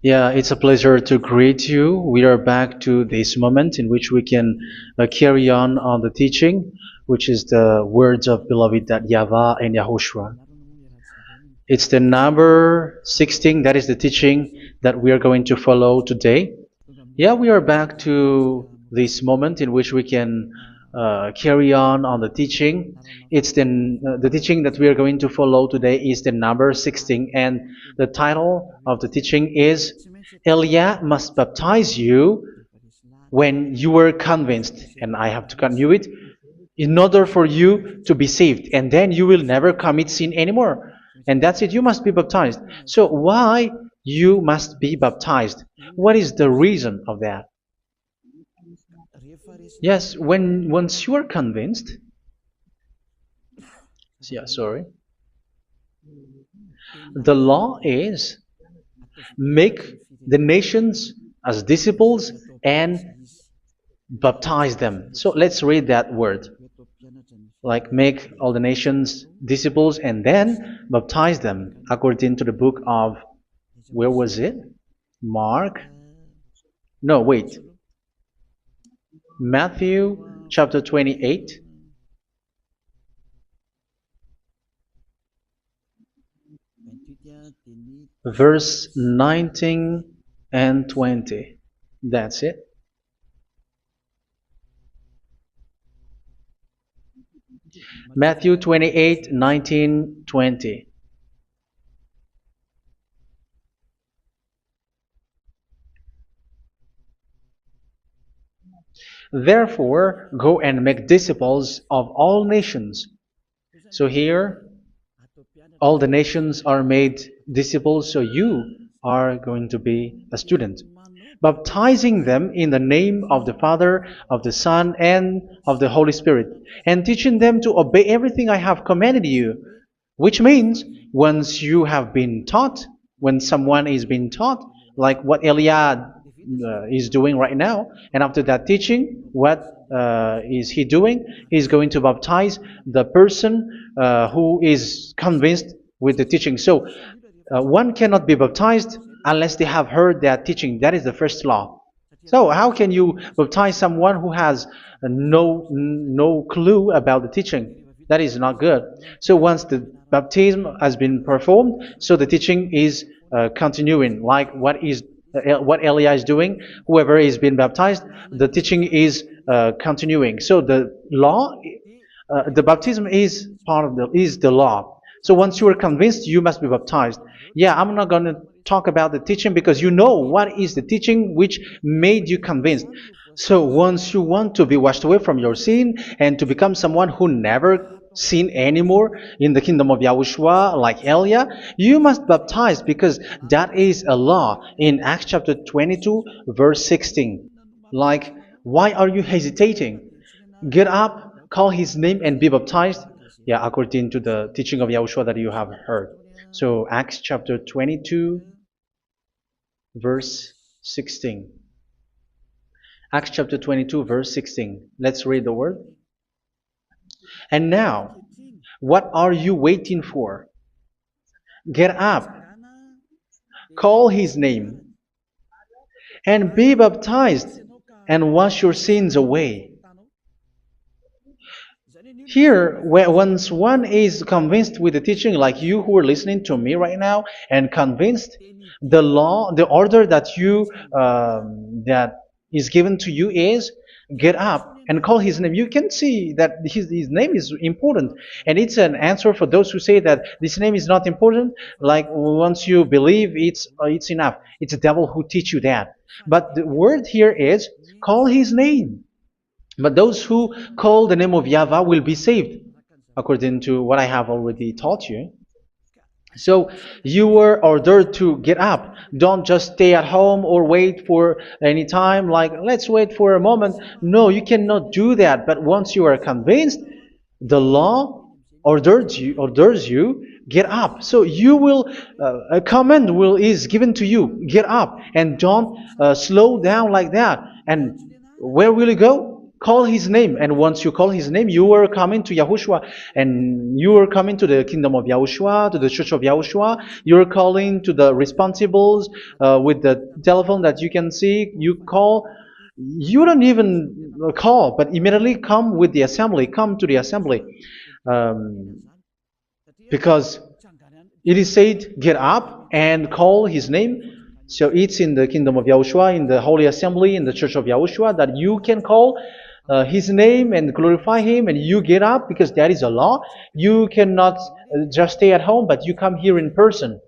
Yeah, it's a pleasure to greet you. We are back to this moment in which we can carry on the teaching, which is the words of beloved that YAHVAH and YAHOSHUA. It's the number 16, that is the teaching that we are going to follow today. Yeah, we are back to this moment in which we can carry on the teaching. It's the teaching that we are going to follow today is the number 16, and the title of the teaching is Elia must baptize you when you were convinced, and I have to continue it, in order for you to be saved, and then you will never commit sin anymore. And that's it, you must be baptized. So why you must be baptized? What is the reason of that? Yes, when once you are convinced, yeah, sorry, the law is make the nations as disciples and baptize them. So let's read that word. Like make all the nations disciples and then baptize them according to the book of, where was it? Mark? No, wait. Matthew chapter 28. Verse 19 and 20. That's it. Matthew 28, 19, 20. Therefore, go and make disciples of all nations. So here, all the nations are made disciples, so you are going to be a student. Baptizing them in the name of the Father, of the Son, and of the Holy Spirit, and teaching them to obey everything I have commanded you. Which means, once you have been taught, when someone is being taught, like what Elia is doing right now, and after that teaching, what is he doing? He's going to baptize the person who is convinced with the teaching. So one cannot be baptized unless they have heard that teaching. That is the first law. So how can you baptize someone who has no clue about the teaching? That is not good. So once the baptism has been performed, so the teaching is continuing. Like what Elia is doing, whoever is being baptized, the teaching is continuing. So the law, the baptism is part of the law. So once you are convinced, you must be baptized. Yeah, I'm not going to talk about the teaching because you know what is the teaching which made you convinced. So once you want to be washed away from your sin and to become someone who never sin anymore in the kingdom of Yahushua, like Elia, you must baptize because that is a law in Acts chapter 22, verse 16. Like, why are you hesitating? Get up, call his name, and be baptized. Yeah, according to the teaching of Yahushua that you have heard. So Acts chapter 22, verse 16. Acts chapter 22, verse 16. Let's read the word. And now, what are you waiting for? Get up, call his name, and be baptized, and wash your sins away. Here, once one is convinced with the teaching, like you who are listening to me right now, and convinced, the law, the order that that is given to you is get up and call his name. You can see that his name is important, and it's an answer for those who say that this name is not important. Like once you believe, it's enough. It's the devil who teach you that. But the word here is call his name. But those who call the name of YAHVAH will be saved, according to what I have already taught you. So you were ordered to get up. Don't just stay at home or wait for any time, like let's wait for a moment. No, you cannot do that. But once you are convinced, the law orders you get up. So you will a command is given to you, get up, and don't slow down like that. And where will you go? Call his name, and once you call his name, you are coming to Yahushua, and you are coming to the kingdom of Yahushua, to the church of Yahushua. You are calling to the responsibles with the telephone that you can see. You call. You don't even call, but immediately come with the assembly. Come to the assembly, um, because it is said, "Get up and call his name." So it's in the kingdom of Yahushua, in the holy assembly, in the church of Yahushua, that you can call his name and glorify him, and you get up because that is a law. You cannot just stay at home, but you come here in person.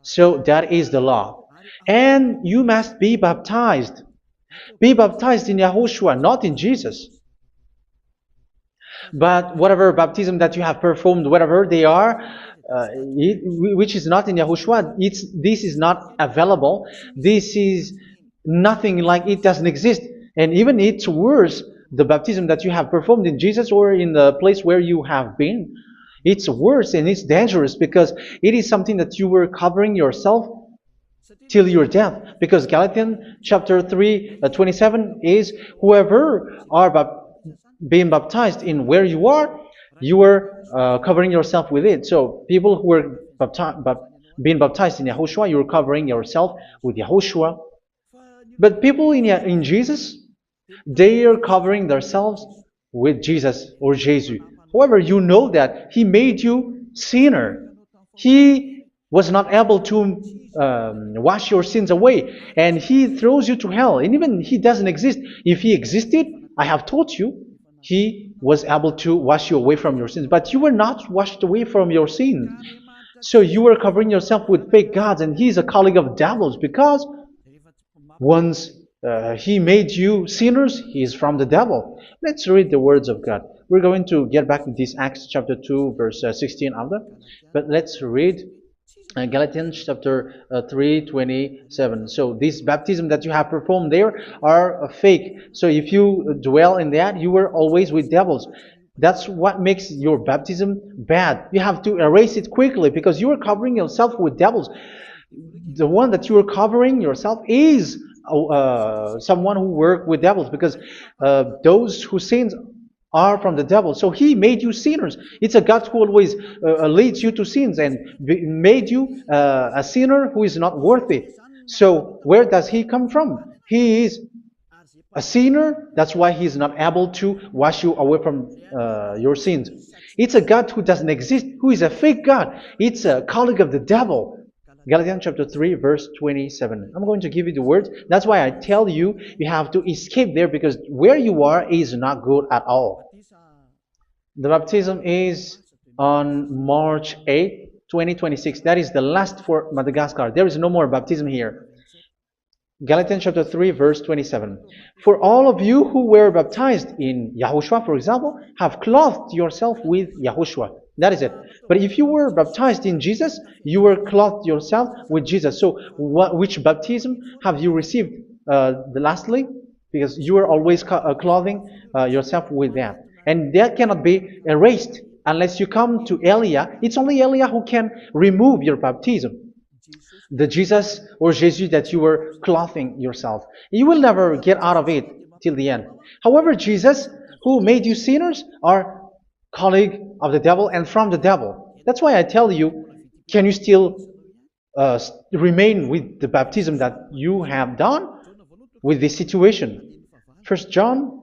So that is the law. And you must be baptized. Be baptized in Yahushua, not in Jesus. But whatever baptism that you have performed, whatever they are, which is not in Yahushua, this is not available. This is nothing, like it doesn't exist. And even it's worse, the baptism that you have performed in Jesus or in the place where you have been. It's worse and it's dangerous because it is something that you were covering yourself till your death. Because Galatians chapter 3, 27 is, whoever are being baptized in where you are covering yourself with it. So people who are being baptized in Yahushua, you're covering yourself with Yahushua. But people in Jesus, they are covering themselves with Jesus or Jesus. However, you know that He made you sinner. He was not able to wash your sins away, and He throws you to hell. And even He doesn't exist. If He existed, I have taught you, He was able to wash you away from your sins. But you were not washed away from your sins. So you were covering yourself with fake gods, and He's a colleague of devils, because once He made you sinners, He is from the devil. Let's read the words of God. We're going to get back to this Acts chapter 2, verse 16 after. But let's read Galatians chapter 3:27. So this baptism that you have performed there are fake. So if you dwell in that, you were always with devils. That's what makes your baptism bad. You have to erase it quickly because you are covering yourself with devils. The one that you are covering yourself is someone who works with devils, because those who sin are from the devil. So He made you sinners. It's a God who always leads you to sins and made you a sinner who is not worthy. So where does He come from? He is a sinner. That's why He is not able to wash you away from your sins. It's a God who doesn't exist, who is a fake God. It's a colleague of the devil. Galatians chapter 3, verse 27. I'm going to give you the words. That's why I tell you, you have to escape there, because where you are is not good at all. The baptism is on March 8, 2026. That is the last for Madagascar. There is no more baptism here. Galatians chapter 3, verse 27. For all of you who were baptized in Yahushua, for example, have clothed yourself with Yahushua. That is it. But if you were baptized in Jesus, you were clothed yourself with Jesus. So which baptism have you received lastly? Because you are always clothing yourself with that. And that cannot be erased unless you come to Eliah. It's only Eliah who can remove your baptism. The Jesus or Jesus that you were clothing yourself. You will never get out of it till the end. However, Jesus, who made you sinners, are colleague of the devil and from the devil. That's why I tell you, can you still remain with the baptism that you have done with this situation? First John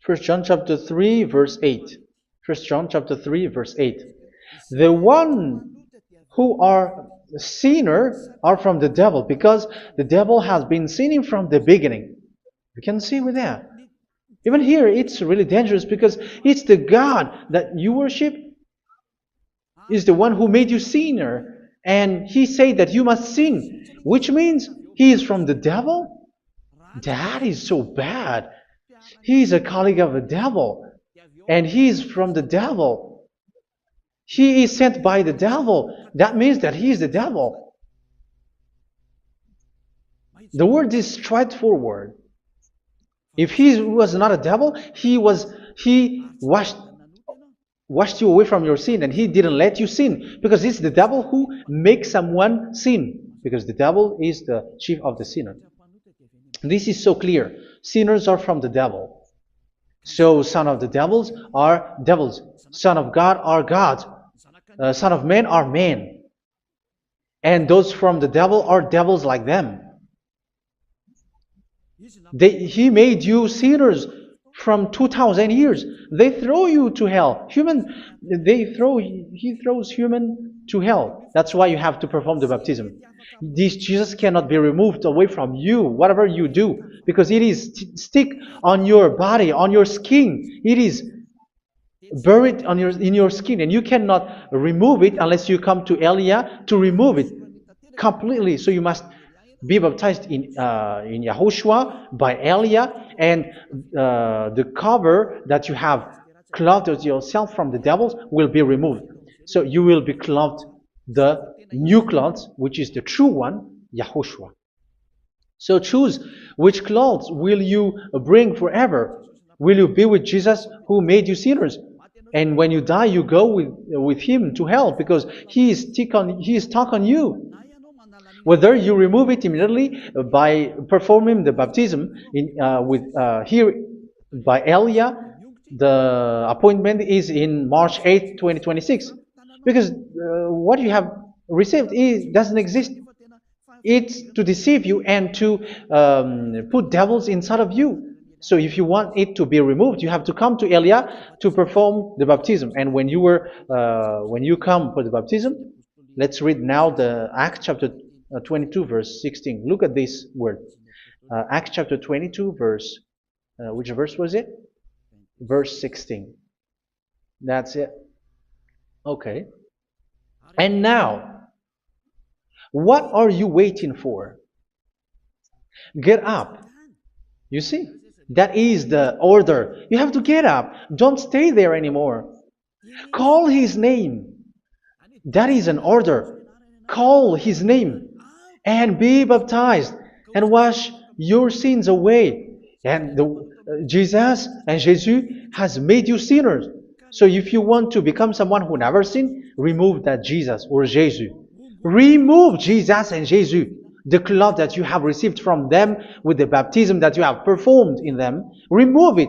chapter 3, verse 8. First John chapter 3, verse 8. The one who are sinner are from the devil, because the devil has been sinning from the beginning. You can see with that. Even here, it's really dangerous, because it's the God that you worship is the one who made you sinner, and He said that you must sin, which means He is from the devil. That is so bad. He is a colleague of the devil, and He is from the devil. He is sent by the devil. That means that He is the devil. The word is straightforward. If He was not a devil, He washed you away from your sin, and He didn't let you sin, because it's the devil who makes someone sin, because the devil is the chief of the sinner. This is so clear. Sinners are from the devil. So son of the devils are devils. Son of God are gods. Son of men are men. And those from the devil are devils like them. He made you sinners from 2,000 years. They throw you to hell. He throws human to hell. That's why you have to perform the baptism. This Jesus cannot be removed away from you, whatever you do, because it is stick on your body, on your skin. It is buried in your skin, and you cannot remove it unless you come to Elia to remove it completely. So you must be baptized in YAHOSHUA by Elia, and the cover that you have clothed yourself from the devils will be removed. So you will be clothed the new clothes, which is the true one, YAHOSHUA. So choose which clothes will you bring forever. Will you be with Jesus who made you sinners? And when you die, you go with him to hell because he is stuck on you. Whether you remove it immediately by performing the baptism here by Elia, the appointment is in March 8, 2026. Because what you have received doesn't exist. It's to deceive you and to put devils inside of you. So if you want it to be removed, you have to come to Elia to perform the baptism. And when you come for the baptism, let's read now the Acts chapter 22 verse 16. Look at this word. Acts chapter 22 verse, which verse was it? Verse 16. That's it. Okay. And now, what are you waiting for? Get up. You see? That is the order. You have to get up. Don't stay there anymore. Call his name. That is an order. Call his name and be baptized and wash your sins away. And Jesus has made you sinners. So if you want to become someone who never sinned, remove that Jesus or Jesus. Remove Jesus and Jesus, the cloth that you have received from them with the baptism that you have performed in them. Remove it.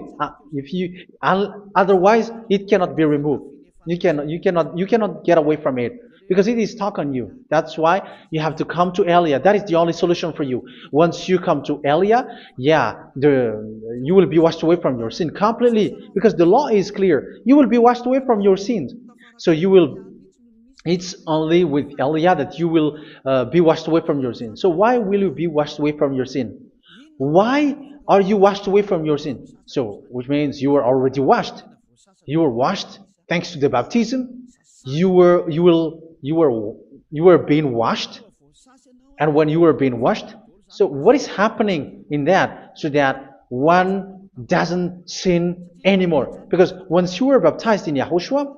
Otherwise, it cannot be removed. You cannot get away from it because it is stuck on you. That's why you have to come to Elia. That is the only solution for you. Once you come to Elia, you will be washed away from your sin completely because the law is clear. You will be washed away from your sins. So it's only with Elia that you will be washed away from your sin. So why will you be washed away from your sin? Why are you washed away from your sin? So, which means you were already washed. You were washed thanks to the baptism. You were being washed. And when you were being washed, so what is happening in that? So that one doesn't sin anymore. Because once you were baptized in YAHOSHUA,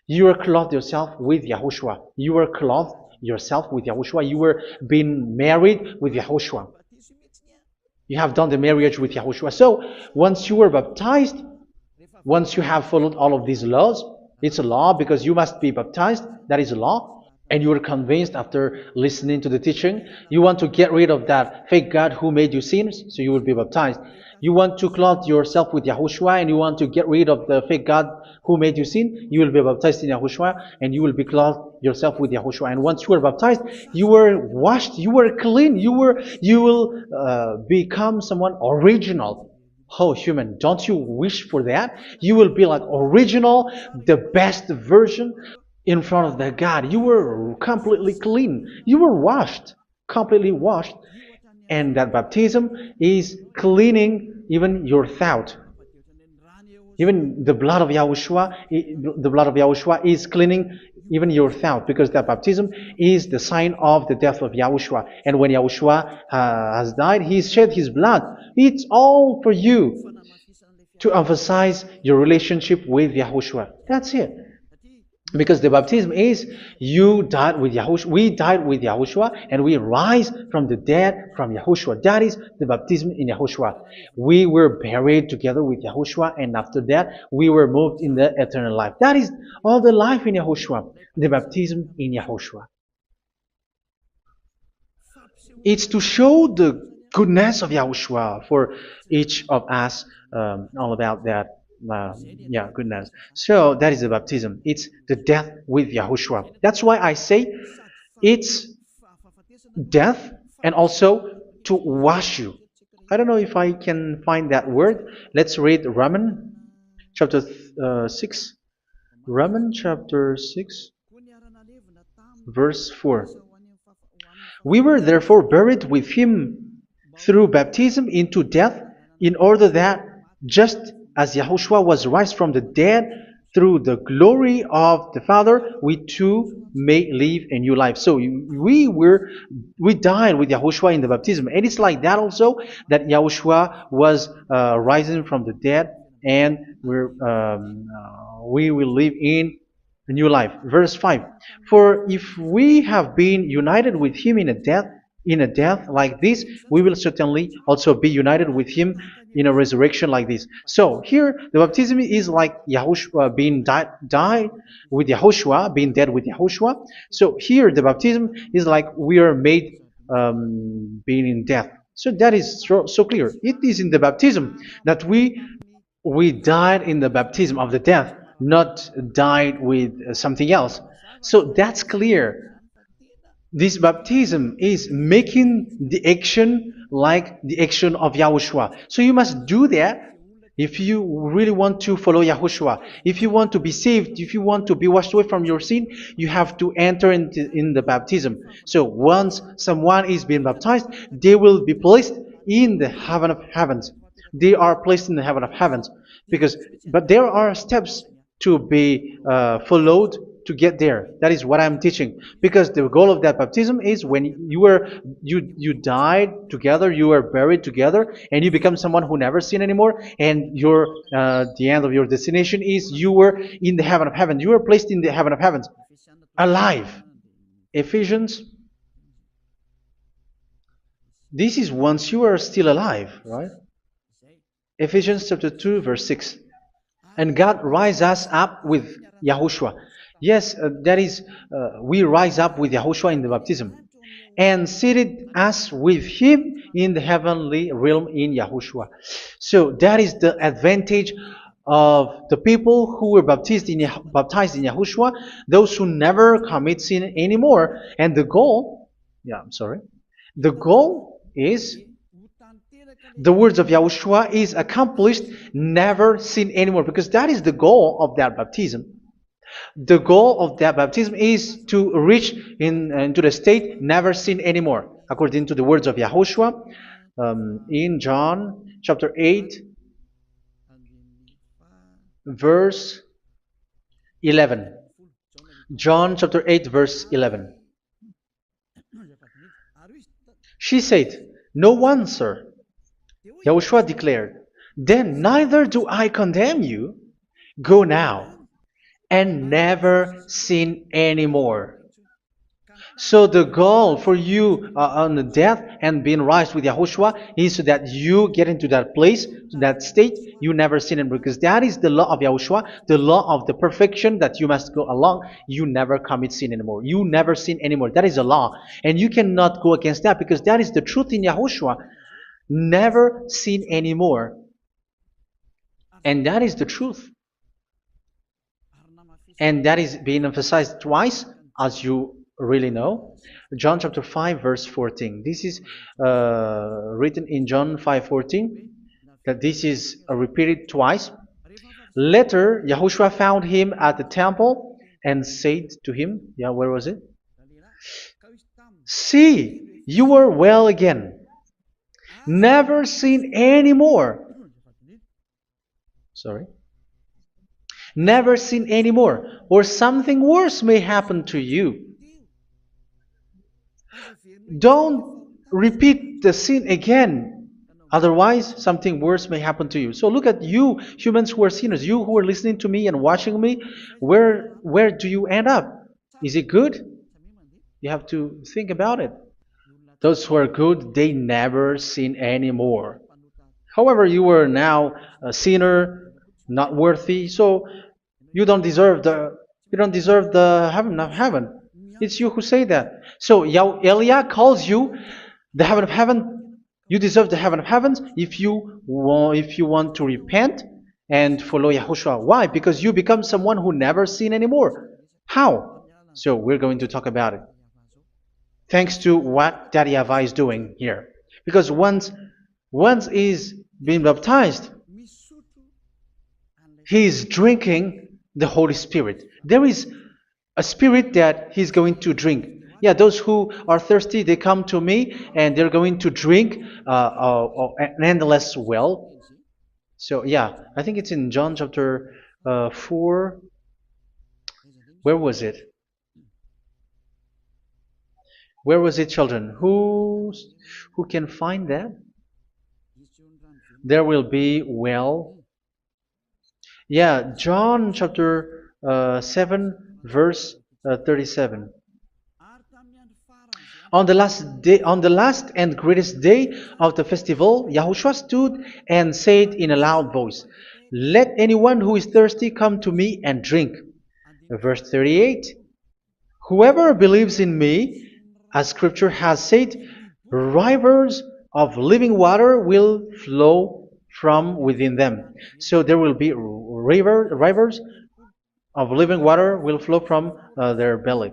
you were clothed yourself with YAHOSHUA. You were clothed yourself with YAHOSHUA. You were being married with YAHOSHUA. You have done the marriage with YAHOSHUA. So once you were baptized, once you have followed all of these laws, it's a law because you must be baptized. That is a law. And you are convinced after listening to the teaching, you want to get rid of that fake God who made you sinners, so you will be baptized. You want to clothe yourself with YAHOSHUA and you want to get rid of the fake God who made you sin, you will be baptized in YAHOSHUA and you will be clothed yourself with YAHOSHUA. And once you are baptized, you were washed, you were clean, you will become someone original. Oh, human, don't you wish for that? You will be like original, the best version in front of the God. You were completely clean. You were washed, completely washed. And that baptism is cleaning even your thought. Even the blood of YAHOSHUA is cleaning even your thought, because that baptism is the sign of the death of YAHOSHUA. And when YAHOSHUA has died, he shed his blood. It's all for you to emphasize your relationship with YAHOSHUA. That's it. Because the baptism is you died with YAHOSHUA, we died with YAHOSHUA, and we rise from the dead from YAHOSHUA. That is the baptism in YAHOSHUA. We were buried together with YAHOSHUA, and after that we were moved in the eternal life. That is all the life in YAHOSHUA, the baptism in YAHOSHUA. It's to show goodness of Yahushua for each of us, all about that. Yeah, goodness. So that is the baptism. It's the death with Yahushua. That's why I say it's death and also to wash you. I don't know if I can find that word. Let's read Romans chapter 6. Romans chapter 6, verse 4. We were therefore buried with him through baptism into death, in order that, just as Yahushua was raised from the dead through the glory of the Father, we too may live a new life. So we died with Yahushua in the baptism, and it's like that also that Yahushua was rising from the dead, and we will live in a new life. Verse 5. For if we have been united with him in a death like this, we will certainly also be united with him in a resurrection like this. So here the baptism is like Yahushua being died with Yahushua, being dead with Yahushua. So here the baptism is like we are made being in death. So that is so clear. It is in the baptism that we died in the baptism of the death, not died with something else. So that's clear. This baptism is making the action like the action of Yahushua. So you must do that if you really want to follow Yahushua. If you want to be saved, if you want to be washed away from your sin, you have to enter in the baptism. So once someone is being baptized, they will be placed in the heaven of heavens. They are placed in the heaven of heavens, but there are steps to be followed to get there. That is what I'm teaching, because the goal of that baptism is when you died together, you were buried together, and you become someone who never sin anymore, and the end of your destination is you were in the heaven of heaven. You were placed in the heaven of heavens, alive. Ephesians. This is once you are still alive, right? Ephesians chapter 2, verse 6. And God rise us up with Yahushua. Yes, that is, we rise up with Yahushua in the baptism. And seated us with him in the heavenly realm in Yahushua. So that is the advantage of the people who were baptized in Yahushua, those who never commit sin anymore. And the goal, the goal is the words of Yahushua is accomplished, never sin anymore, because that is the goal of that baptism. The goal of that baptism is to reach into the state never sin anymore, according to the words of Yahushua in John chapter 8, verse 11. John chapter 8, verse 11. She said, "No one, sir." Yahushua declared, "Then neither do I condemn you. Go now and never sin anymore." So the goal for you on the death and being raised with Yahushua is so that you get into that place, that state, you never sin anymore. Because that is the law of Yahushua, the law of the perfection that you must go along. You never commit sin anymore. You never sin anymore. That is a law. And you cannot go against that, because that is the truth in Yahushua. Never sin anymore. And that is the truth. And that is being emphasized twice, as you really know. John chapter 5, verse 14. This is written in John 5:14, that this is repeated twice. Later, Yahushua found him at the temple and said to him, where was it? "See, you are well again. Never sin anymore." Never sin anymore, or something worse may happen to you. Don't repeat the sin again. Otherwise, something worse may happen to you. So look at you, humans who are sinners, you who are listening to me and watching me. Where do you end up? Is it good? You have to think about it. Those who are good, they never sin anymore. However, you are now a sinner, not worthy, so you don't deserve the heaven of heaven. It's you who say that. So Elia calls you the heaven of heaven You deserve the heaven of heavens if you want to repent and follow Yahushua. Why? Because you become someone who never sin anymore. How? So we're going to talk about it. Thanks to what Daddy YAHVAH is doing here. Because once he's being baptized, he is drinking the Holy Spirit. There is a spirit that he's going to drink. Yeah, those who are thirsty, they come to me and they're going to drink an endless well. So yeah, I think it's in John chapter 4. Where was it? Where was it, children? Who can find that? There will be well. Yeah, John chapter 7, verse 37. On the last and greatest day of the festival, Yahushua stood and said in a loud voice, "Let anyone who is thirsty come to me and drink." Verse 38, "Whoever believes in me, as scripture has said, rivers of living water will flow from within them." So there will be rivers of living water will flow from their belly.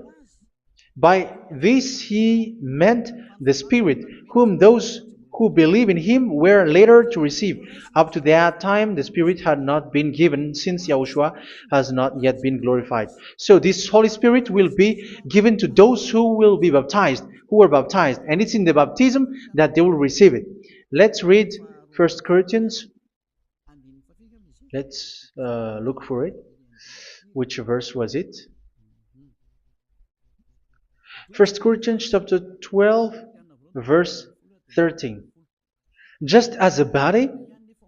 By this he meant the Spirit, whom those who believe in him were later to receive. Up to that time, the Spirit had not been given, since Yahushua has not yet been glorified. So this Holy Spirit will be given to those who will be baptized, who were baptized, and it's in the baptism that they will receive it. Let's read 1 Corinthians. Let's look for it. Which verse was it? 1 Corinthians chapter 12, verse 13. Just as a body,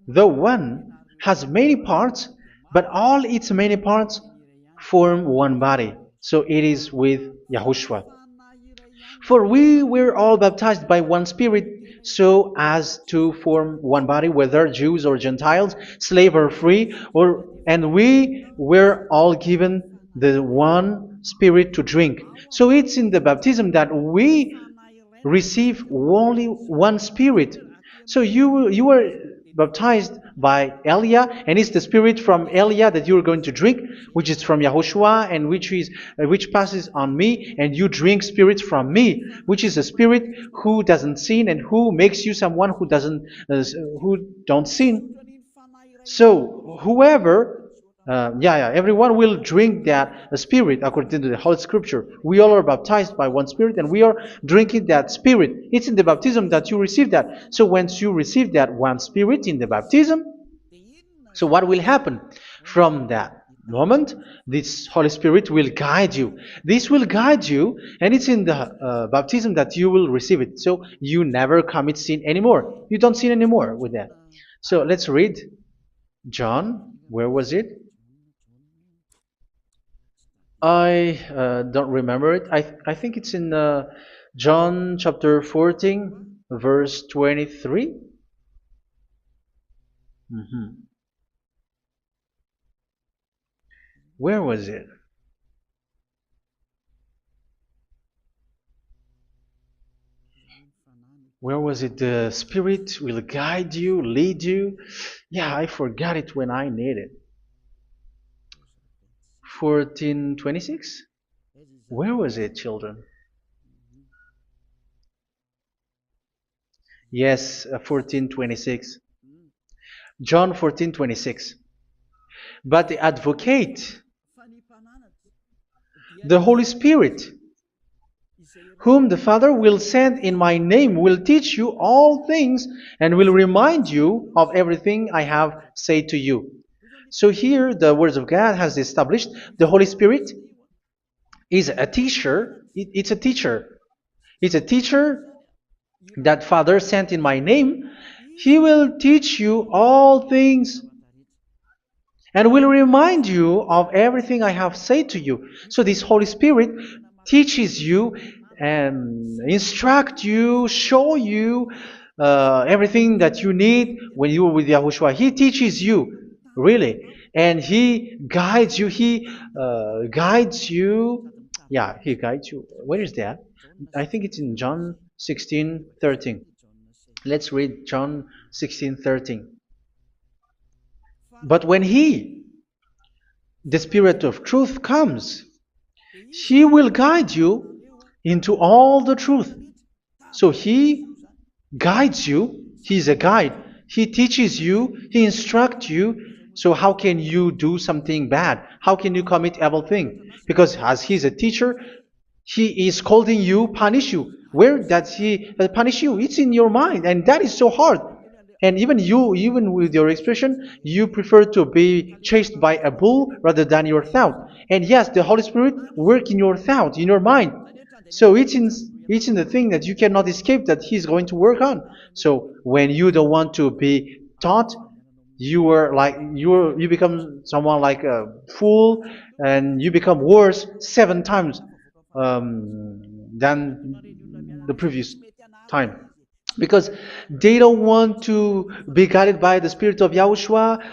though one, has many parts, but all its many parts form one body. So it is with Yahushua. For we were all baptized by one Spirit, so as to form one body, whether Jews or Gentiles, slave or free, and we were all given the one Spirit to drink. So it's in the baptism that we receive only one Spirit. So you were baptized by Elia, and it's the Spirit from Elia that you are going to drink, which is from Yahushua, and which passes on me, and you drink Spirit from me, which is a Spirit who doesn't sin and who makes you someone who don't sin. So everyone will drink that Spirit according to the Holy Scripture. We all are baptized by one Spirit, and we are drinking that Spirit. It's in the baptism that you receive that. So once you receive that one Spirit in the baptism, so what will happen? From that moment, this Holy Spirit will guide you. This will guide you, and it's in the baptism that you will receive it. So you never commit sin anymore. You don't sin anymore with that. So let's read John. Where was it? I don't remember it. I think it's in John chapter 14, verse 23. Where was it? Where was it? The Spirit will guide you, lead you. Yeah, I forgot it when I need it. 14:26? Where was it, children? Yes, 14:26. John 14:26. But the Advocate, the Holy Spirit, whom the Father will send in my name, will teach you all things and will remind you of everything I have said to you. So here the Word of God has established the Holy Spirit is a teacher. It's a teacher. It's a teacher that Father sent in my name. He will teach you all things and will remind you of everything I have said to you. So this Holy Spirit teaches you and instruct you, show you everything that you need when you are with Yahushua. He teaches you, really. And He guides you. He guides you. Yeah, He guides you. Where is that? I think it's in John 16:13. Let's read John 16:13. But when He, the Spirit of truth, comes, He will guide you into all the truth. So He guides you. He's a guide. He teaches you. He instructs you. So how can you do something bad? How can you commit evil thing? Because as He's a teacher, He is scolding you, punish you. Where does He punish you? It's in your mind, and that is so hard. And even you, even with your expression, you prefer to be chased by a bull rather than your thought. And yes, the Holy Spirit work in your thought, in your mind. So it's in the thing that you cannot escape that He's going to work on. So when you don't want to be taught, you become someone like a fool, and you become worse 7 times than the previous time, because they don't want to be guided by the Spirit of Yahushua,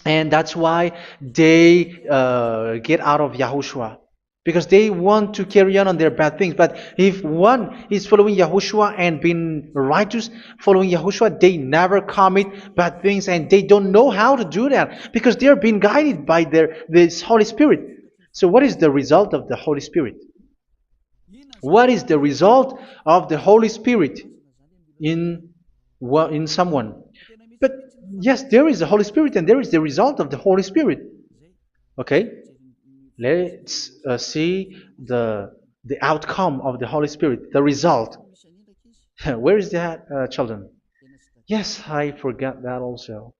and that's why they get out of Yahushua, because they want to carry on their bad things. But if one is following Yahushua and being righteous, following Yahushua, they never commit bad things, and they don't know how to do that because they are being guided by this Holy Spirit. So what is the result of the Holy Spirit? What is the result of the Holy Spirit in someone? But yes, there is the Holy Spirit, and there is the result of the Holy Spirit. Okay, let's see the outcome of the Holy Spirit, the result. Where is that, children? Yes, I forgot that also.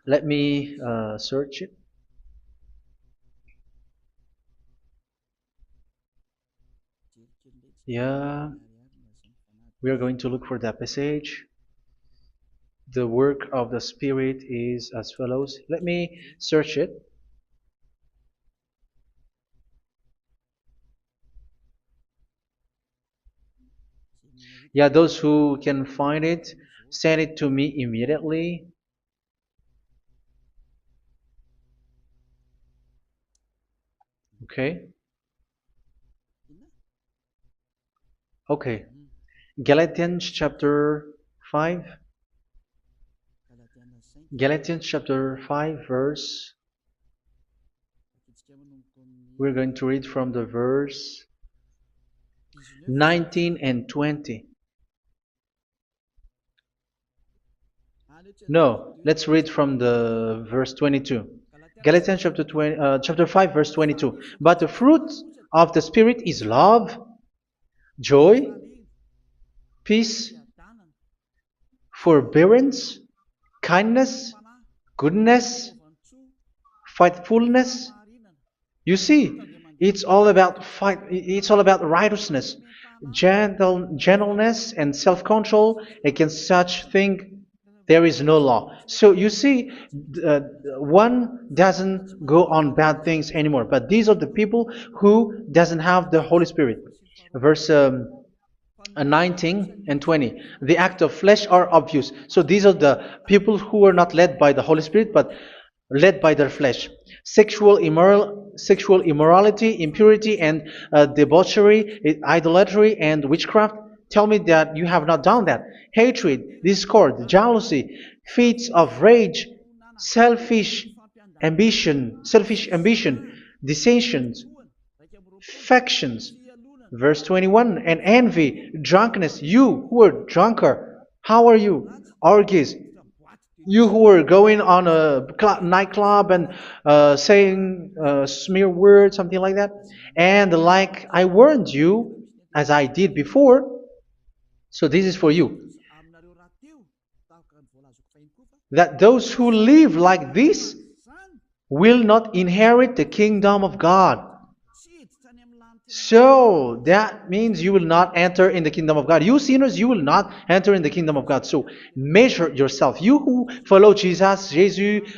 Let me search it. Yeah, we are going to look for that passage. The work of the Spirit is as follows. Let me search it. Yeah, those who can find it, send it to me immediately. Okay. Okay. Galatians chapter 5. Galatians chapter 5 verse. We're going to read from the verse 19 and 20. No, let's read from the verse 22. Galatians chapter 5 verse 22. But the fruit of the Spirit is love, joy, peace, forbearance, kindness, goodness, faithfulness. You see, it's all about it's all about righteousness, gentleness, and self-control. Against such thing there is no law. So you see, one doesn't go on bad things anymore. But these are the people who doesn't have the Holy Spirit. Verse 19 and 20. The act of flesh are obvious. So these are the people who are not led by the Holy Spirit, but led by their flesh. Sexual immorality, impurity, and debauchery, idolatry, and witchcraft. Tell me that you have not done that. Hatred, discord, jealousy, fits of rage, selfish ambition, dissensions, factions. Verse 21, and envy, drunkenness. You who are drunkard, how are you? Orgies. You who are going on a nightclub and saying smear words, something like that. And like I warned you, as I did before, so this is for you. That those who live like this will not inherit the kingdom of God. So that means you will not enter in the kingdom of God. You sinners, you will not enter in the kingdom of God. So measure yourself. You who follow Jesus,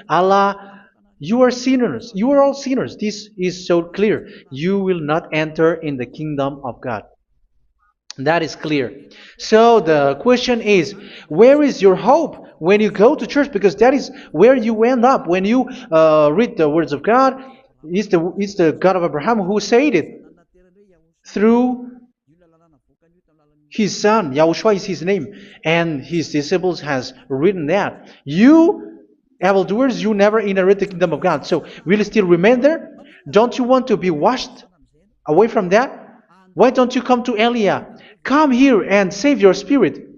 Allah, you are sinners. You are all sinners. This is so clear. You will not enter in the kingdom of God. That is clear. So the question is, where is your hope when you go to church? Because that is where you end up. When you read the words of God, it's the God of Abraham who said it through His son, Yahushua is his name, and his disciples has written that. You evildoers, you never inherit the kingdom of God. So will you still remain there? Don't you want to be washed away from that? Why don't you come to Elia? Come here and save your spirit.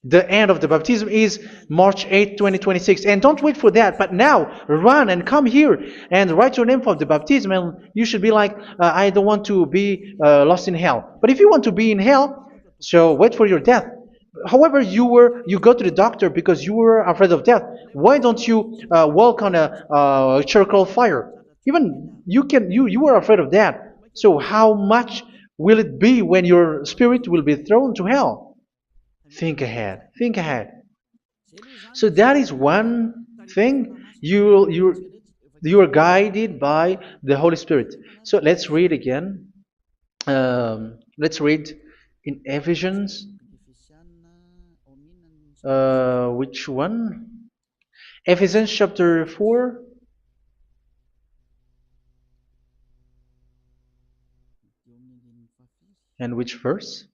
The end of the baptism is March 8, 2026. And don't wait for that, but now run and come here and write your name for the baptism. And you should be like, I don't want to be lost in hell. But if you want to be in hell, so wait for your death. However, you go to the doctor because you were afraid of death. Why don't you walk on a charcoal fire? Even you were afraid of that. So how much will it be when your spirit will be thrown to hell? Think ahead. Think ahead. So that is one thing. You are guided by the Holy Spirit. So let's read again. Let's read in Ephesians. Which one? Ephesians chapter 4. And which verse?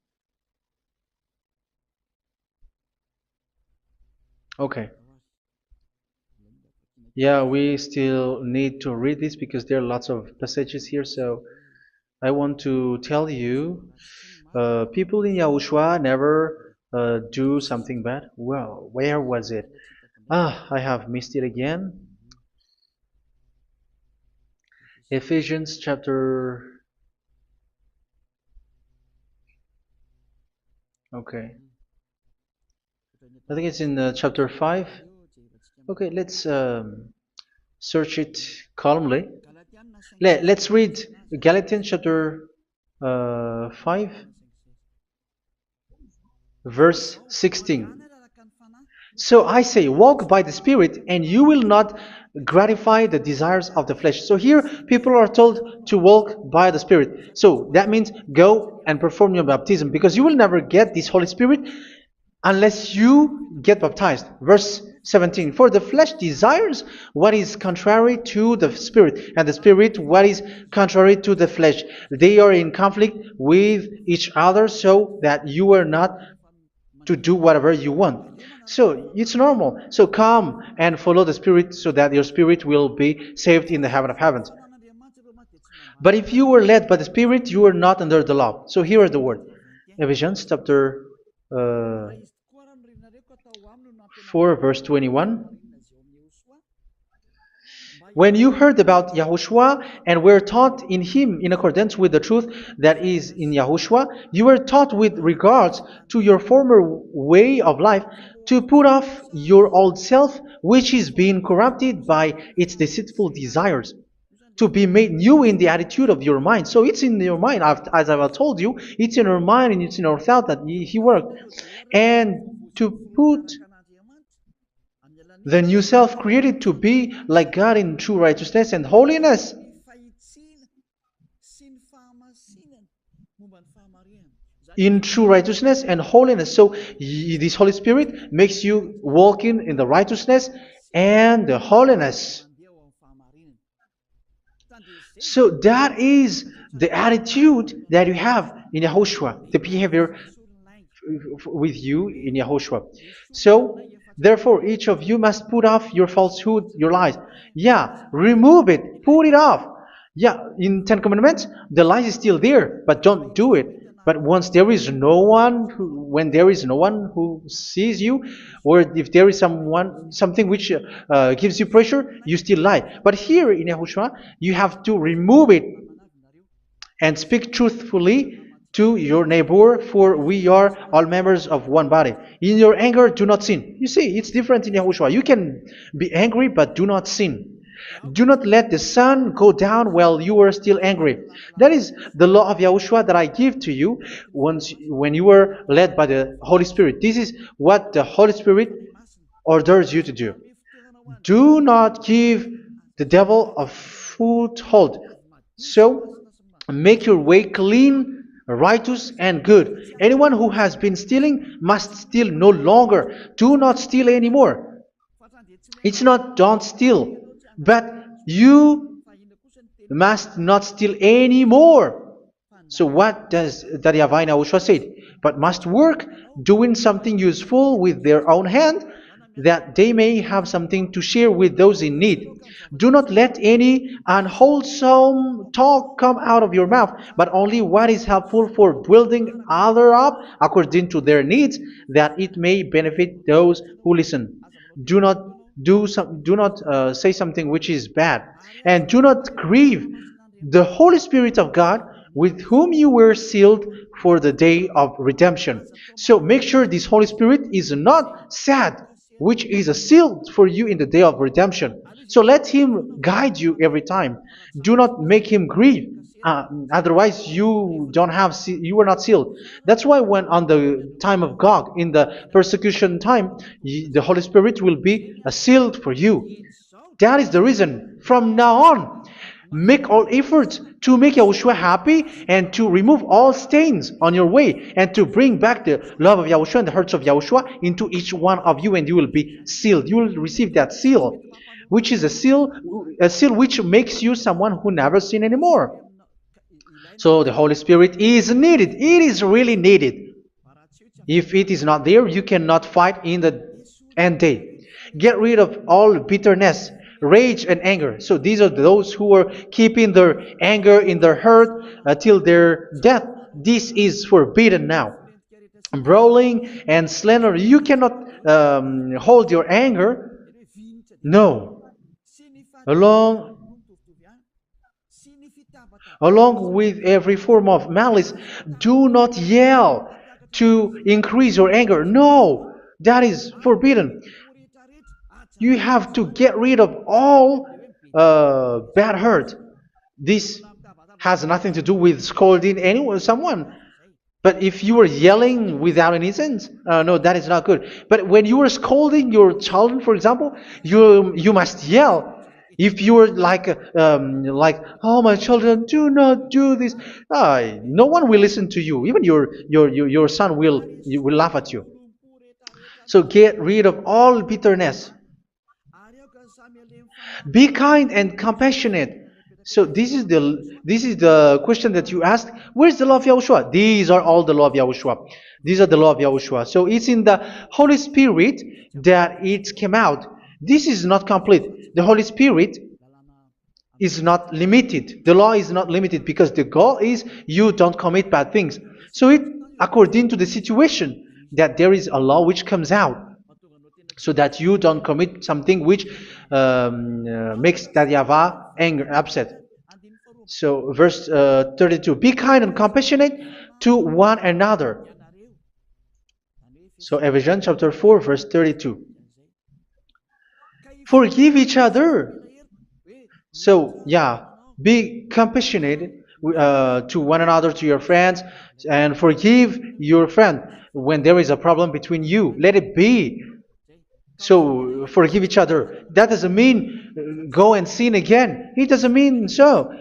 Okay. Yeah, we still need to read this because there are lots of passages here. So I want to tell you, people in Yahushua never do something bad. Well, where was it? I have missed it again. Ephesians chapter. Okay. I think it's in chapter 5. Okay, let's search it calmly. Let's read Galatians chapter 5, verse 16. So I say, walk by the Spirit, and you will not gratify the desires of the flesh. So here, people are told to walk by the Spirit. So that means go and perform your baptism, because you will never get this Holy Spirit unless you get baptized. Verse 17. For the flesh desires what is contrary to the Spirit, and the Spirit what is contrary to the flesh. They are in conflict with each other, so that you are not to do whatever you want. So it's normal. So come and follow the Spirit, so that your spirit will be saved in the heaven of heavens. But if you were led by the Spirit, you are not under the law. So here is the word. Ephesians chapter 4, verse 21. When you heard about Yahushua and were taught in him in accordance with the truth that is in Yahushua, you were taught with regards to your former way of life to put off your old self, which is being corrupted by its deceitful desires, to be made new in the attitude of your mind. So it's in your mind, as I've told you, it's in your mind and it's in your thought that he worked. And to put the new self created to be like God in true righteousness and holiness. In true righteousness and holiness. So this Holy Spirit makes you walking in the righteousness and the holiness. So that is the attitude that you have in Yahushua, the behavior with you in Yahushua. So therefore, each of you must put off your falsehood, your lies. Yeah, remove it, put it off. Yeah, in Ten Commandments, the lies is still there, but don't do it. But once there is no one, when there is no one who sees you, or if there is something which gives you pressure, you still lie. But here in Yahushua, you have to remove it and speak truthfully to your neighbor, for we are all members of one body. In your anger, do not sin. You see, it's different in Yahushua. You can be angry, but do not sin. Do not let the sun go down while you are still angry. That is the law of Yahushua that I give to you when you were led by the Holy Spirit. This is what the Holy Spirit orders you to do. Do not give the devil a foothold. So, make your way clean, righteous, and good. Anyone who has been stealing must steal no longer. Do not steal anymore. It's not don't steal, but you must not steal anymore. So what does Daddy Avai Yahushua said? But must work doing something useful with their own hand, that they may have something to share with those in need. Do not let any unwholesome talk come out of your mouth, but only what is helpful for building other up according to their needs, that it may benefit those who listen. Do not do not say something which is bad, and do not grieve the Holy Spirit of God, with whom you were sealed for the day of redemption. So make sure this Holy Spirit is not sad, which is a seal for you in the day of redemption. So let him guide you every time. Do not make him grieve. Otherwise, you don't have you were not sealed. That's why when on the time of God, in the persecution time, the Holy Spirit will be a sealed for you. That is the reason. From now on, make all efforts to make Yahushua happy and to remove all stains on your way and to bring back the love of Yahushua and the hearts of Yahushua into each one of you, and you will be sealed. You will receive that seal, which is a seal which makes you someone who never sin anymore. So the Holy Spirit is needed. It is really needed. If it is not there, you cannot fight in the end day. Get rid of all bitterness, rage, and anger. So these are those who are keeping their anger in their heart till their death. This is forbidden now. Brawling and slander. You cannot hold your anger. No. Along Along with every form of malice, do not yell to increase your anger. No, that is forbidden. You have to get rid of all bad hurt. This has nothing to do with scolding anyone, someone. But if you are yelling without any sense, no, that is not good. But when you are scolding your children, for example, you must yell. If you are like, oh my children, do not do this, no one will listen to you. Even your son will laugh at you. So get rid of all bitterness. Be kind and compassionate. So this is the question that you asked. Where's the law of Yahushua? These are all the law of Yahushua. These are the law of Yahushua. So it's in the Holy Spirit that it came out. This is not complete. The Holy Spirit is not limited. The law is not limited because the goal is you don't commit bad things. So it according to the situation that there is a law which comes out, so that you don't commit something which makes that YAHVAH anger, upset. So verse 32, be kind and compassionate to one another. So Ephesians chapter 4 verse 32. Forgive each other. So yeah, be compassionate to one another, to your friends, and forgive your friend when there is a problem between you. Let it be. So forgive each other. That doesn't mean go and sin again. It doesn't mean so.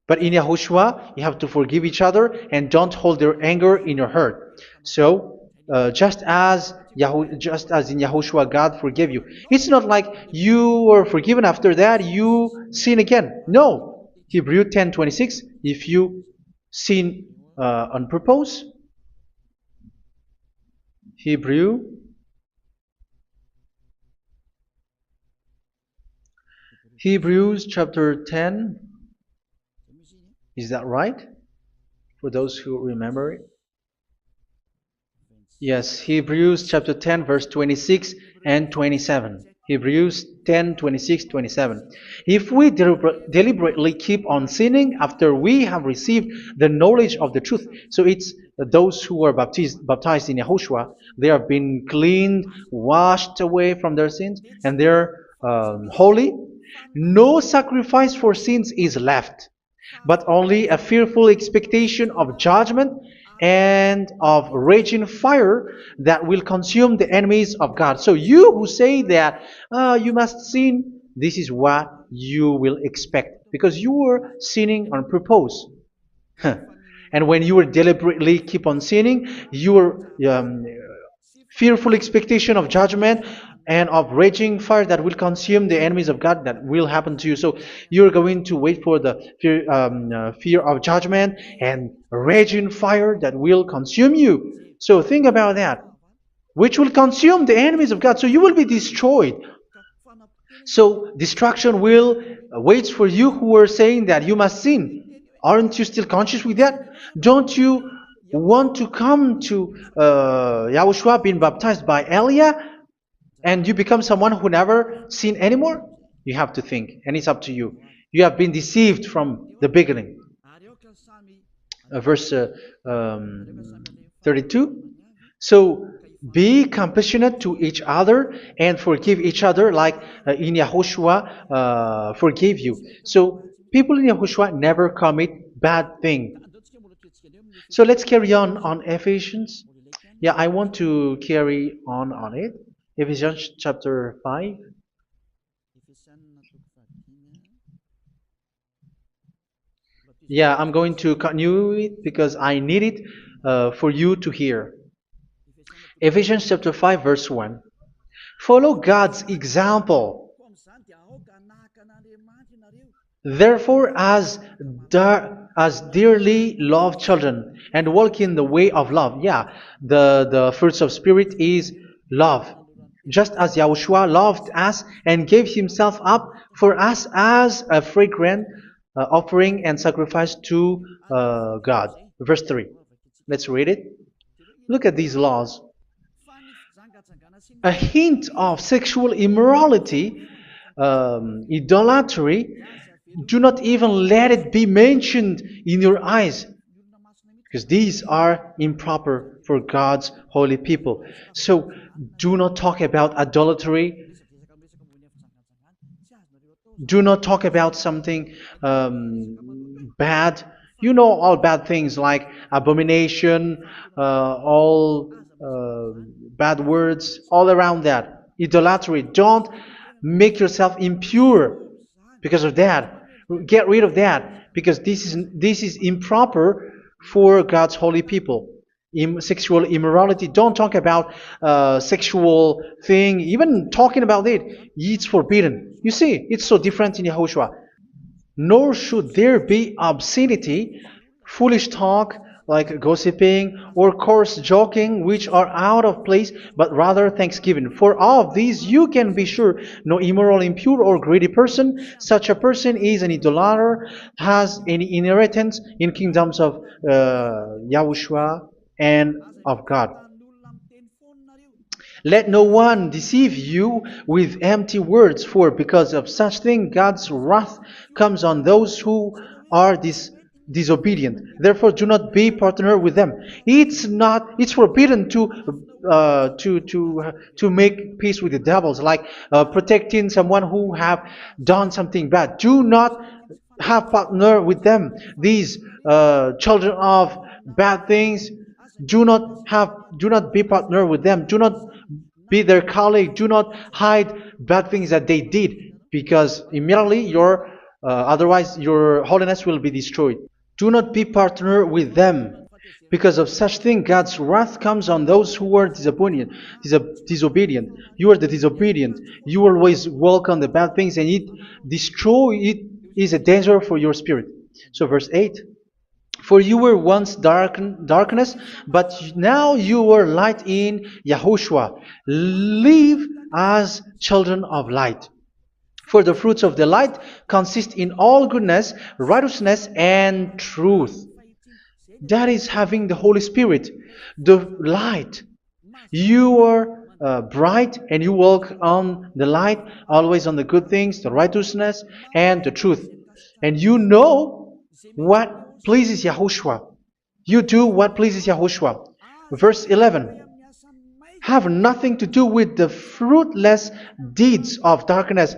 But in Yahushua, you have to forgive each other and don't hold their anger in your heart. So just as in Yahushua, God forgave you. It's not like you were forgiven after that you sin again. No. Hebrew 10:26. If you sin on purpose, Hebrews chapter 10. Is that right? For those who remember it? Yes, Hebrews chapter 10 verse 26 and 27. Hebrews 10, 26, 27. If we deliberately keep on sinning after we have received the knowledge of the truth, so it's those who are baptized in Yahushua, they have been cleaned, washed away from their sins, and they're holy. No sacrifice for sins is left, but only a fearful expectation of judgment and of raging fire that will consume the enemies of God. So you who say that you must sin, this is what you will expect, because you were sinning on purpose. And when you will deliberately keep on sinning, you are fearful expectation of judgment and of raging fire that will consume the enemies of God that will happen to you. So you're going to wait for the fear of judgment and raging fire that will consume you. So think about that, which will consume the enemies of God. So you will be destroyed. So destruction will wait for you who are saying that you must sin. Aren't you still conscious with that? Don't you want to come to Yahushua being baptized by Elia and you become someone who never sinned anymore? You have to think, and it's up to you. You have been deceived from the beginning. Verse 32. So be compassionate to each other and forgive each other like in Yahushua forgave you. So people in Yahushua never commit bad thing. So let's carry on Ephesians. Yeah, I want to carry on it. Ephesians chapter 5. Yeah, I'm going to continue it because I need it for you to hear. Ephesians chapter 5 verse 1. Follow God's example. Therefore, as dearly loved children, and walk in the way of love. Yeah, the fruits of spirit is love. Just as Yahushua loved us and gave himself up for us as a fragrant offering and sacrifice to God. Verse 3. Let's read it. Look at these laws. A hint of sexual immorality, idolatry, do not even let it be mentioned in your eyes, because these are improper for God's holy people. So do not talk about idolatry. Do not talk about something bad. You know all bad things like abomination, all bad words, all around that. Idolatry. Don't make yourself impure because of that. Get rid of that because this is improper for God's holy people. Sexual immorality. Don't talk about sexual thing. Even talking about it's forbidden. You see, it's so different in Yahushua. Nor should there be obscenity, foolish talk like gossiping or coarse joking, which are out of place, but rather thanksgiving. For of these you can be sure: no immoral, impure, or greedy person, such a person is an idolater, has any inheritance in kingdoms of Yahushua and of God. Let no one deceive you with empty words, for because of such thing God's wrath comes on those who are disobedient. Therefore, do not be partner with them. It's forbidden to make peace with the devils, like protecting someone who have done something bad. Do not have partner with them. These children of bad things. Do not be partner with them. Do not be their colleague. Do not hide bad things that they did, because immediately otherwise your holiness will be destroyed. Do not be partner with them. Because of such thing, God's wrath comes on those who are disobedient. You are the disobedient. You always walk on the bad things, and it is a danger for your spirit. So verse 8. For you were once darkness, but now you are light in Yahushua. Live as children of light. For the fruits of the light consist in all goodness, righteousness, and truth. That is having the Holy Spirit, the light. You are bright and you walk on the light, always on the good things, the righteousness, and the truth. And you know what pleases Yahushua. You do what pleases Yahushua. Verse 11. Have nothing to do with the fruitless deeds of darkness.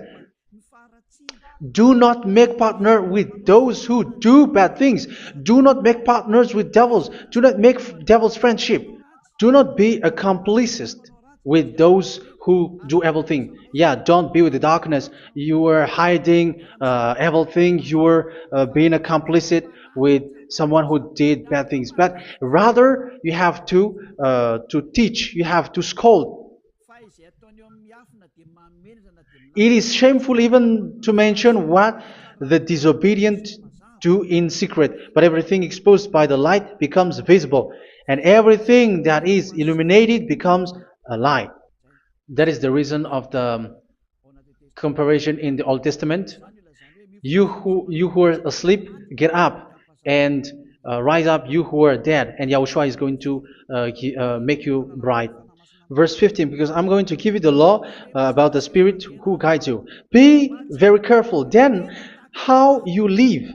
Do not make partner with those who do bad things. Do not make partners with devils. Do not make devils friendship. Do not be accomplices with those who do evil thing. Yeah, don't be with the darkness. You are hiding evil thing. You are being a complicit with someone who did bad things, but rather you have to teach, you have to scold. It is shameful even to mention what the disobedient do in secret, but everything exposed by the light becomes visible, and everything that is illuminated becomes a light. That is the reason of the comparison in the Old Testament. You who are asleep, get up and rise up, you who are dead, and Yahushua is going to make you bright. Verse 15, because I'm going to give you the law about the Spirit who guides you. Be very careful then how you live,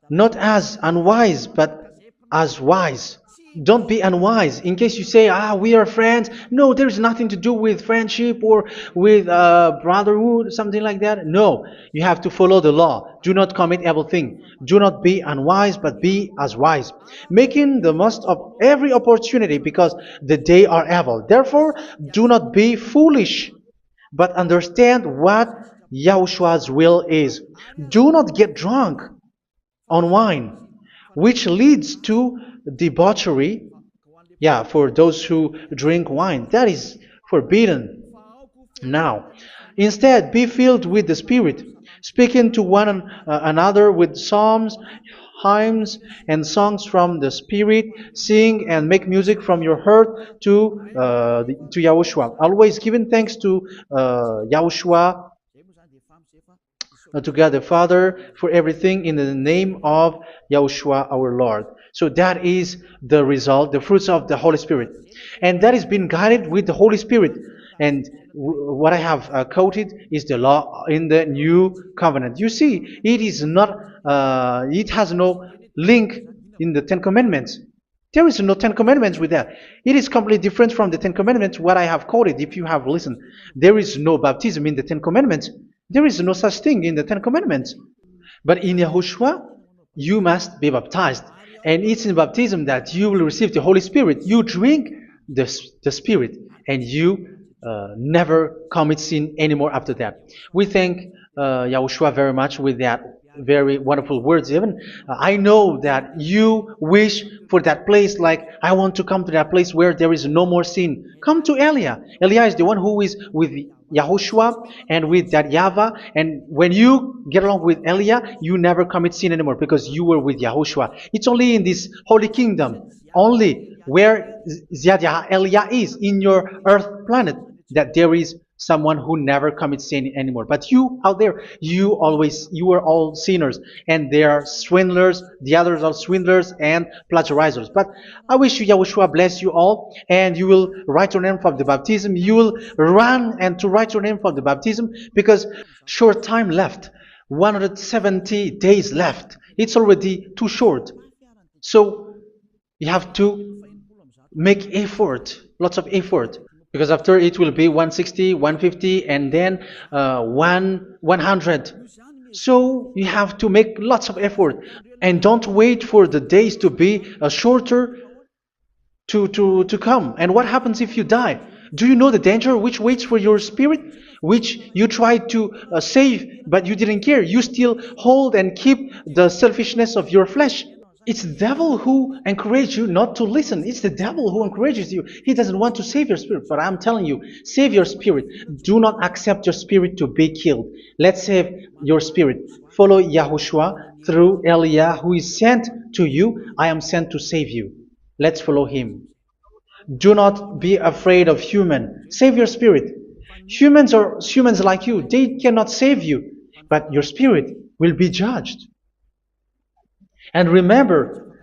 not as unwise, but as wise. Don't be unwise. In case you say, we are friends. No, there's nothing to do with friendship or with brotherhood, something like that. No, you have to follow the law. Do not commit evil thing. Do not be unwise, but be as wise, making the most of every opportunity because the day are evil. Therefore, do not be foolish, but understand what Yahushua's will is. Do not get drunk on wine, which leads to debauchery. Yeah, for those who drink wine, that is forbidden now. Instead, be filled with the Spirit, speaking to one another with psalms, hymns, and songs from the Spirit. Sing and make music from your heart to Yahushua. Always giving thanks to Yahushua, to God the Father for everything in the name of Yahushua our Lord. So that is the result, the fruits of the Holy Spirit. And that is being guided with the Holy Spirit. And what I have quoted is the law in the new covenant. You see, it is not, it has no link in the Ten Commandments. There is no Ten Commandments with that. It is completely different from the Ten Commandments, what I have quoted, if you have listened. There is no baptism in the Ten Commandments. There is no such thing in the Ten Commandments. But in Yahushua, you must be baptized. And it's in baptism that you will receive the Holy Spirit. You drink the Spirit, and you never commit sin anymore after that. We thank Yahushua very much with that very wonderful words. Even I know that you wish for that place, like I want to come to that place where there is no more sin. Come to Elia. Elia is the one who is with Yahushua and with that YAHVAH, and when you get along with Elia, you never commit sin anymore because you were with Yahushua. It's only in this holy kingdom, only where Ziad Elia is, in your earth planet, that there is someone who never commits sin anymore. But you out there, you are all sinners, and they are swindlers. The others are swindlers and plagiarizers. But I wish you, Yahushua, bless you all, and you will write your name from the baptism. You will run and to write your name from the baptism, because short time left, 170 days left. It's already too short. So you have to make effort, lots of effort. Because after it will be 160, 150, and then 100. So you have to make lots of effort. And don't wait for the days to be shorter to come. And what happens if you die? Do you know the danger which waits for your spirit? Which you tried to save, but you didn't care. You still hold and keep the selfishness of your flesh. It's the devil who encourages you not to listen. It's the devil who encourages you. He doesn't want to save your spirit. But I'm telling you, save your spirit. Do not accept your spirit to be killed. Let's save your spirit. Follow Yahushua through Elia, who is sent to you. I am sent to save you. Let's follow him. Do not be afraid of human. Save your spirit. Humans are humans like you. They cannot save you. But your spirit will be judged. And remember,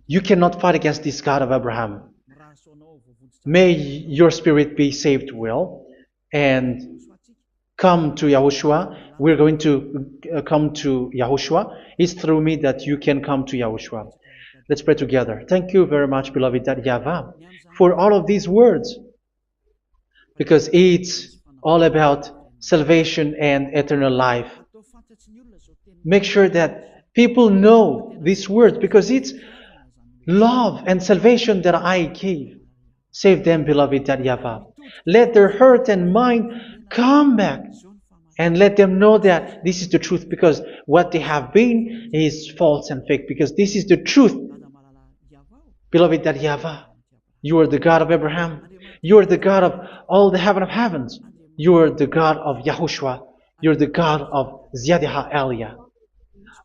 you cannot fight against this God of Abraham. May your spirit be saved well and come to Yahushua. We're going to come to Yahushua. It's through me that you can come to Yahushua. Let's pray together. Thank you very much, beloved YAHVAH, for all of these words, because it's all about salvation and eternal life. Make sure that people know these words, because it's love and salvation that I gave. Save them, beloved YAHVAH. Let their heart and mind come back And let them know that this is the truth, because what they have been is false and fake, because this is the truth. Beloved, that YAHVAH, you are the God of Abraham. You are the God of all the heaven of heavens. You are the God of YAHOSHUA. You are the God of Ziyadha Aliyah.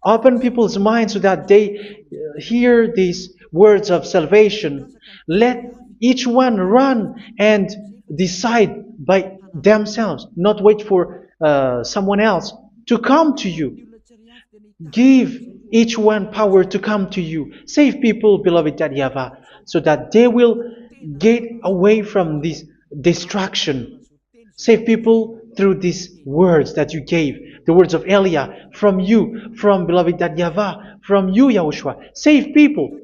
Open people's minds so that they hear these words of salvation. Let each one run and decide by themselves, not wait for someone else to come to you. Give each one power to come to you. Save people, beloved YAHVAH, so that they will get away from this distraction. Save people through these words that you gave, the words of Elia, from you, from beloved YAHVAH, from you, Yahushua. Save people.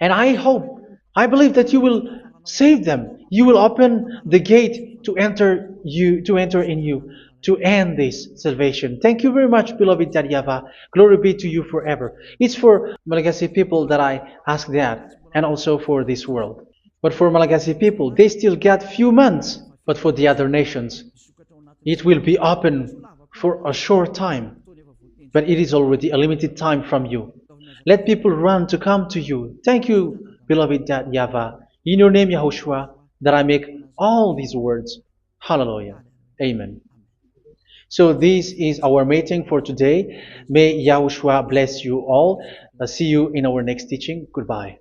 And I believe that you will save them. You will open the gate to enter in you, to end this salvation. Thank you very much, beloved YAHVAH. Glory be to you forever. It's for Malagasy people that I ask that, and also for this world. But for Malagasy people, they still get few months. But for the other nations, it will be open for a short time. But it is already a limited time from you. Let people run to come to you. Thank you, beloved YAHVAH. In your name, Yahushua, that I make all these words. Hallelujah. Amen. So this is our meeting for today. May Yahushua bless you all. See you in our next teaching. Goodbye.